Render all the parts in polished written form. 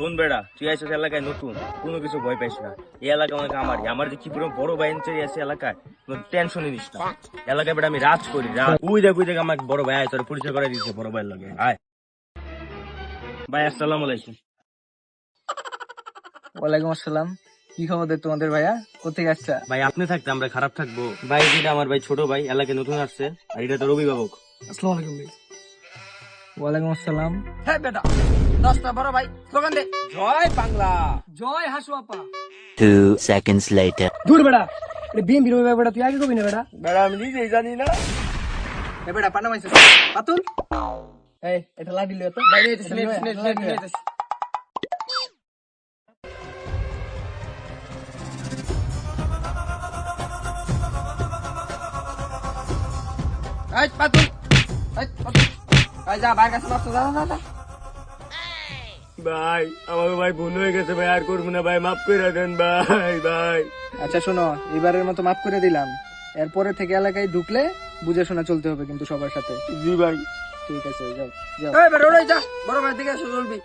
শোন বেড়া, তুই আইসিস এলাকায় নতুন, কোনো কিছু ভয় পাইস না। এই এলাকা অনেক আমারই, আমার যে কি পুরো বড় ভাই আছে এলাকায়, কোনো টেনশনই নিস না। এলাকায় বেড়া আমি রাজ করি, রাজ। ওই দেখ আমার বড় ভাই, তোর পরিচয় করে দিচ্ছে বড় ভাইয়ের লগে। আয় ভাই, আসসালামু আলাইকুম। ওয়ালাইকুম আসসালাম। কি খবর তোমাদের ভাইয়া? কোথেকে আসছা? ভাই আপনি থাকতে আমরা খারাপ থাকবো? ভাই এটা আমার ভাই, ছোট ভাই, এলাকায় নতুন আসছে, আর এটা তোর অভিভাবক। আসসালামু আলাইকুম ভাই। ওয়ালাইকুম আসসালাম। হ্যাঁ বেটা, 10টা বড় ভাই স্লোগান দে, জয় বাংলা, জয় হাসু আপা। 2 seconds later. দূর বেড়া, এটা বিএম বিরোধী বেড়া, তুই আগে কবি না বেড়া। বেড়া আমি নিজেই জানি না। এ বেড়া পানা মাইছিস পাতুল। এই এটা লাডি লিও তো। ভাই নিয়ে এই পাতুল, এই যা বাইরে কাছে মারছো, যা যা যা। ভাই আমাকে ভাই ভুল হয়ে গেছে ভাই, আর করবো না ভাই, মাফ করে দেন ভাই। ভাই আচ্ছা শোনো, এবারের মতো মাফ করে দিলাম। এরপরে থেকে এলাকায় ঢুকলে বুঝে শোনা চলতে হবে কিন্তু সবার সাথে। জি ভাই। ঠিক আছে, যাও যাও। এই বেটা ওই যা, বড় ভাই দিকে এসে চলবি।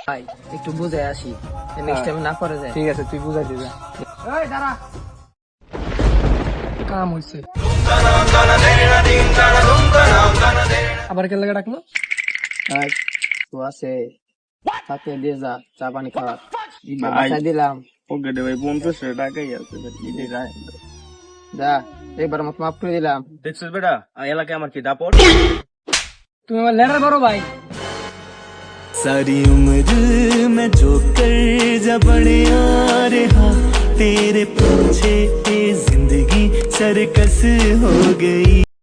ভাই একটু বুঝে আসি, নেক্সট টাইম না করে যায়। ঠিক আছে, তুই বুঝাই দিবি। এই দাঁড়া, কাম হইছে। আবার কে লাগা ডাকলো? তো আছে সাথে দিয়ে যা, চা পানি খাওয়া ভাই দিলাম। ওকে দে ভাই, 50 টাকাই আছে ভাই। যা, এবার মত মাফ করে দিলাম। দেখছিস বেটা, এলাকায় আমার কি দাপট। তুমি আমার লেটার বড় ভাই। सारी उम्र मैं जो कर जा बड़े आ रहा तेरे पीछे ये जिंदगी सरकस हो गई।